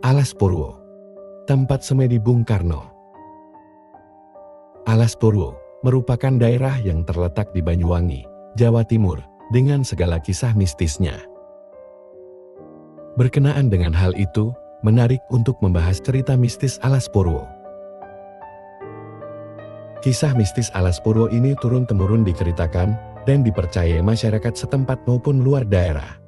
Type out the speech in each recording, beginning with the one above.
Alas Purwo, tempat semedi Bung Karno. Alas Purwo merupakan daerah yang terletak di Banyuwangi, Jawa Timur, dengan segala kisah mistisnya. Berkenaan dengan hal itu, menarik untuk membahas cerita mistis Alas Purwo. Kisah mistis Alas Purwo ini turun-temurun diceritakan dan dipercayai masyarakat setempat maupun luar daerah.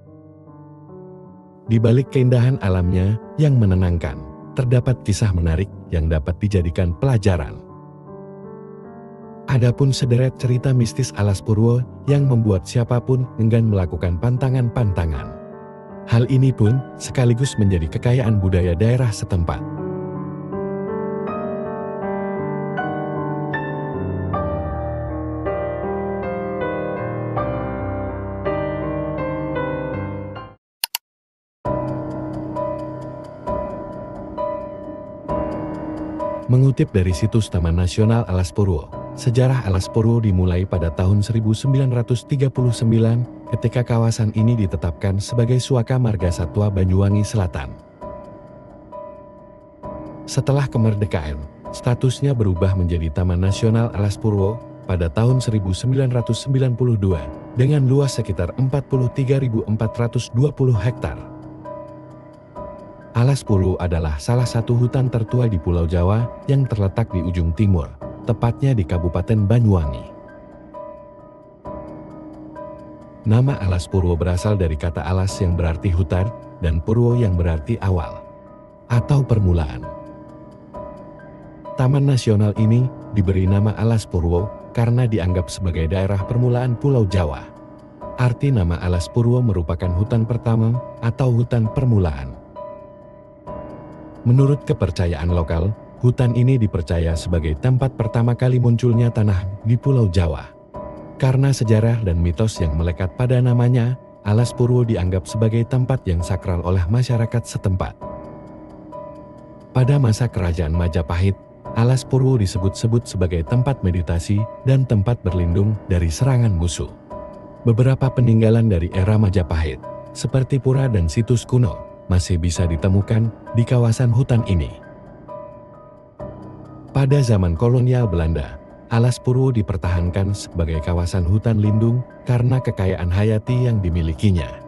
Di balik keindahan alamnya yang menenangkan, terdapat kisah menarik yang dapat dijadikan pelajaran. Adapun sederet cerita mistis Alas Purwo yang membuat siapapun enggan melakukan pantangan-pantangan. Hal ini pun sekaligus menjadi kekayaan budaya daerah setempat. Mengutip dari situs Taman Nasional Alas Purwo, sejarah Alas Purwo dimulai pada tahun 1939 ketika kawasan ini ditetapkan sebagai Suaka Marga Satwa Banyuwangi Selatan. Setelah kemerdekaan, statusnya berubah menjadi Taman Nasional Alas Purwo pada tahun 1992 dengan luas sekitar 43.420 hektar. Alas Purwo adalah salah satu hutan tertua di Pulau Jawa yang terletak di ujung timur, tepatnya di Kabupaten Banyuwangi. Nama Alas Purwo berasal dari kata alas yang berarti hutan dan purwo yang berarti awal atau permulaan. Taman nasional ini diberi nama Alas Purwo karena dianggap sebagai daerah permulaan Pulau Jawa. Arti nama Alas Purwo merupakan hutan pertama atau hutan permulaan. Menurut kepercayaan lokal, hutan ini dipercaya sebagai tempat pertama kali munculnya tanah di Pulau Jawa. Karena sejarah dan mitos yang melekat pada namanya, Alas Purwo dianggap sebagai tempat yang sakral oleh masyarakat setempat. Pada masa kerajaan Majapahit, Alas Purwo disebut-sebut sebagai tempat meditasi dan tempat berlindung dari serangan musuh. Beberapa peninggalan dari era Majapahit, seperti pura dan situs kuno, masih bisa ditemukan di kawasan hutan ini. Pada zaman kolonial Belanda, Alas Purwo dipertahankan sebagai kawasan hutan lindung karena kekayaan hayati yang dimilikinya.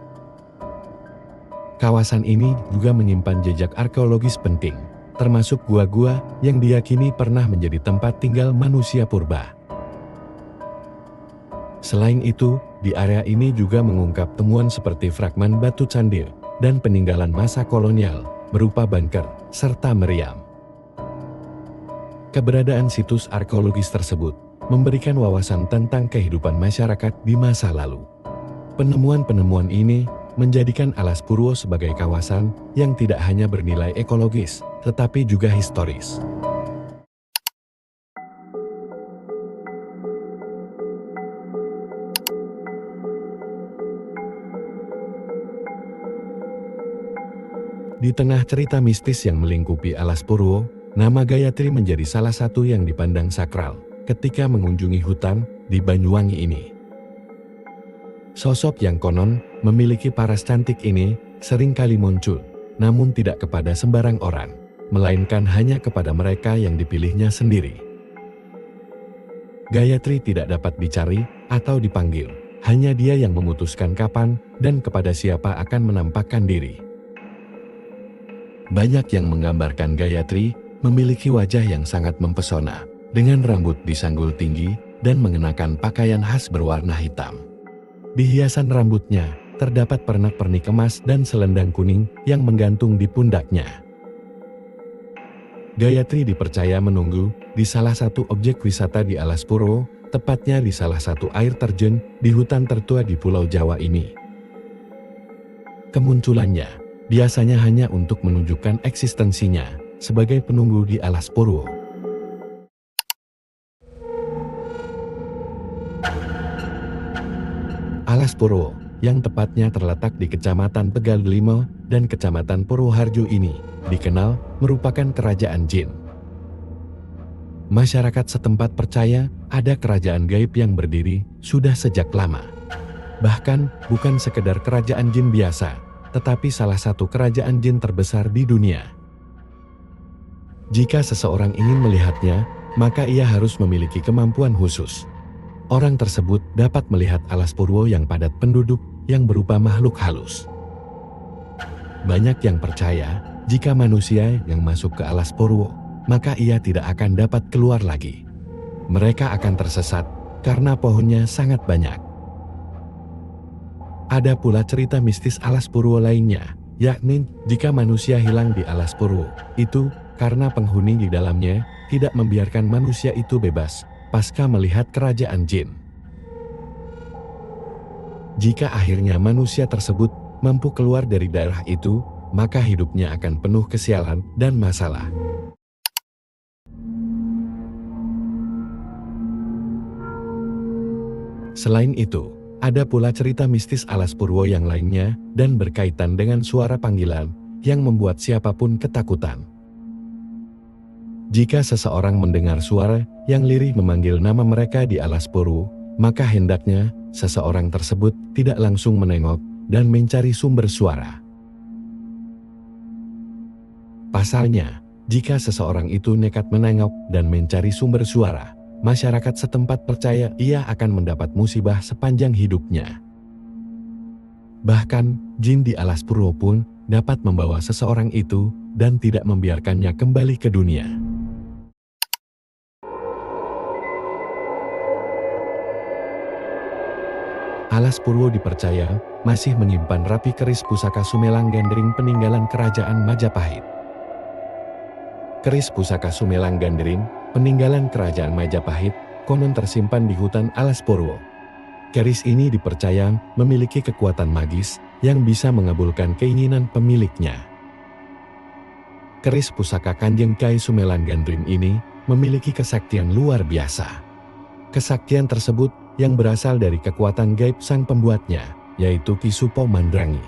Kawasan ini juga menyimpan jejak arkeologis penting, termasuk gua-gua yang diyakini pernah menjadi tempat tinggal manusia purba. Selain itu, di area ini juga mengungkap temuan seperti fragmen batu candi dan peninggalan masa kolonial berupa bunker serta meriam. Keberadaan situs arkeologis tersebut memberikan wawasan tentang kehidupan masyarakat di masa lalu. Penemuan-penemuan ini menjadikan Alas Purwo sebagai kawasan yang tidak hanya bernilai ekologis, tetapi juga historis. Di tengah cerita mistis yang melingkupi Alas Purwo, nama Gayatri menjadi salah satu yang dipandang sakral ketika mengunjungi hutan di Banyuwangi ini. Sosok yang konon memiliki paras cantik ini sering kali muncul, namun tidak kepada sembarang orang, melainkan hanya kepada mereka yang dipilihnya sendiri. Gayatri tidak dapat dicari atau dipanggil, hanya dia yang memutuskan kapan dan kepada siapa akan menampakkan diri. Banyak yang menggambarkan Gayatri memiliki wajah yang sangat mempesona, dengan rambut disanggul tinggi dan mengenakan pakaian khas berwarna hitam. Di hiasan rambutnya, terdapat pernak-pernik emas dan selendang kuning yang menggantung di pundaknya. Gayatri dipercaya menunggu di salah satu objek wisata di Alas Purwo, tepatnya di salah satu air terjun di hutan tertua di Pulau Jawa ini. Kemunculannya biasanya hanya untuk menunjukkan eksistensinya sebagai penunggu di Alas Purwo. Alas Purwo, yang tepatnya terletak di Kecamatan Tegalgelimo dan Kecamatan Purwoharjo ini, dikenal merupakan kerajaan jin. Masyarakat setempat percaya ada kerajaan gaib yang berdiri sudah sejak lama. Bahkan bukan sekedar kerajaan jin biasa, tetapi salah satu kerajaan jin terbesar di dunia. Jika seseorang ingin melihatnya, maka ia harus memiliki kemampuan khusus. Orang tersebut dapat melihat alas purwo yang padat penduduk yang berupa makhluk halus. Banyak yang percaya, jika manusia yang masuk ke alas purwo, maka ia tidak akan dapat keluar lagi. Mereka akan tersesat karena pohonnya sangat banyak. Ada pula cerita mistis alas purwo lainnya, yakni jika manusia hilang di alas purwo, itu karena penghuni di dalamnya tidak membiarkan manusia itu bebas pasca melihat kerajaan jin. Jika akhirnya manusia tersebut mampu keluar dari daerah itu, maka hidupnya akan penuh kesialan dan masalah. Selain itu, ada pula cerita mistis alas purwo yang lainnya dan berkaitan dengan suara panggilan yang membuat siapapun ketakutan. Jika seseorang mendengar suara yang lirih memanggil nama mereka di alas purwo, maka hendaknya seseorang tersebut tidak langsung menengok dan mencari sumber suara. Pasalnya, jika seseorang itu nekat menengok dan mencari sumber suara, masyarakat setempat percaya ia akan mendapat musibah sepanjang hidupnya. Bahkan, jin di alas purwo pun dapat membawa seseorang itu dan tidak membiarkannya kembali ke dunia. Alas purwo dipercaya masih menyimpan rapi keris pusaka Sumelang Gandring peninggalan kerajaan Majapahit. Keris pusaka Sumelang Gandring peninggalan kerajaan Majapahit konon tersimpan di hutan alas purwo. Keris ini dipercaya memiliki kekuatan magis yang bisa mengabulkan keinginan pemiliknya. Keris pusaka Kanjeng Kai Sumelang Gandring ini memiliki kesaktian luar biasa. Kesaktian tersebut yang berasal dari kekuatan gaib sang pembuatnya, yaitu Ki Supo Mandrangi.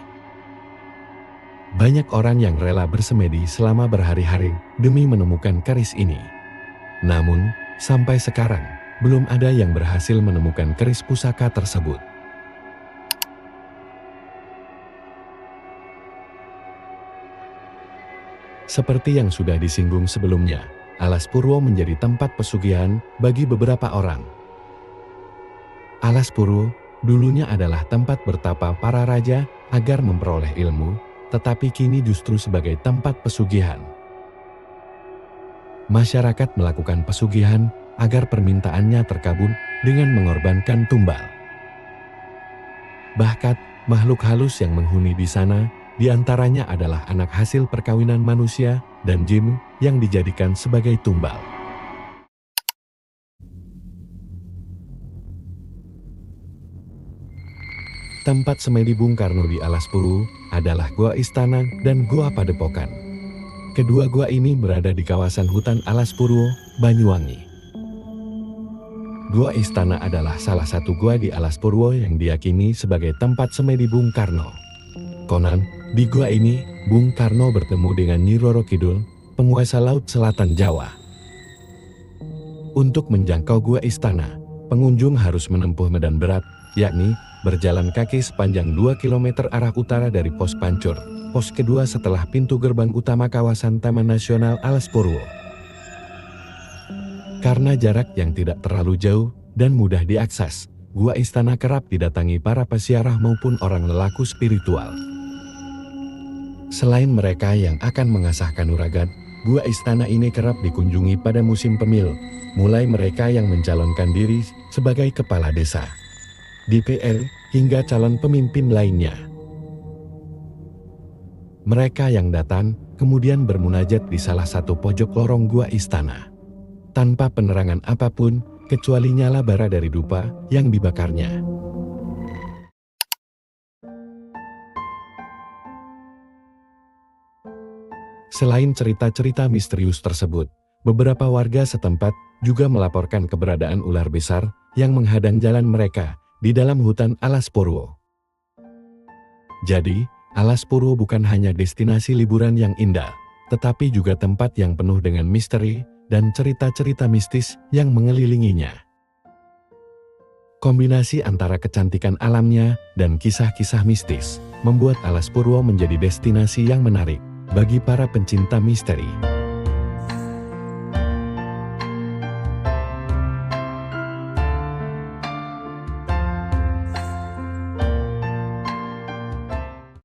Banyak orang yang rela bersemedi selama berhari-hari demi menemukan keris ini. Namun, sampai sekarang, belum ada yang berhasil menemukan keris pusaka tersebut. Seperti yang sudah disinggung sebelumnya, alas purwo menjadi tempat pesugihan bagi beberapa orang. Alas purwo dulunya adalah tempat bertapa para raja agar memperoleh ilmu, tetapi kini justru sebagai tempat pesugihan. Masyarakat melakukan pesugihan agar permintaannya terkabul dengan mengorbankan tumbal. Bahkan, makhluk halus yang menghuni di sana, diantaranya adalah anak hasil perkawinan manusia dan jin yang dijadikan sebagai tumbal. Tempat semedi Bung Karno di alas purwo adalah Gua Istana dan Gua Padepokan. Kedua gua ini berada di kawasan hutan alas purwo, Banyuwangi. Gua Istana adalah salah satu gua di alas purwo yang diyakini sebagai tempat semedi Bung Karno. Konon, di gua ini, Bung Karno bertemu dengan Nyi Roro Kidul, penguasa Laut Selatan Jawa. Untuk menjangkau Gua Istana, pengunjung harus menempuh medan berat, yakni berjalan kaki sepanjang 2 km arah utara dari pos Pancur, pos kedua setelah pintu gerbang utama kawasan Taman Nasional Alas Purwo. Karena jarak yang tidak terlalu jauh dan mudah diakses, Gua Istana kerap didatangi para peziarah maupun orang lelaku spiritual. Selain mereka yang akan mengasah kanuragan, Gua Istana ini kerap dikunjungi pada musim pemilu, mulai mereka yang mencalonkan diri sebagai kepala desa, DPR, hingga calon pemimpin lainnya. Mereka yang datang kemudian bermunajat di salah satu pojok lorong Gua Istana, tanpa penerangan apapun kecuali nyala bara dari dupa yang dibakarnya. Selain cerita-cerita misterius tersebut, beberapa warga setempat juga melaporkan keberadaan ular besar yang menghadang jalan mereka di dalam hutan Alas Purwo. Jadi, Alas Purwo bukan hanya destinasi liburan yang indah, tetapi juga tempat yang penuh dengan misteri dan cerita-cerita mistis yang mengelilinginya. Kombinasi antara kecantikan alamnya dan kisah-kisah mistis membuat Alas Purwo menjadi destinasi yang menarik bagi para pencinta misteri.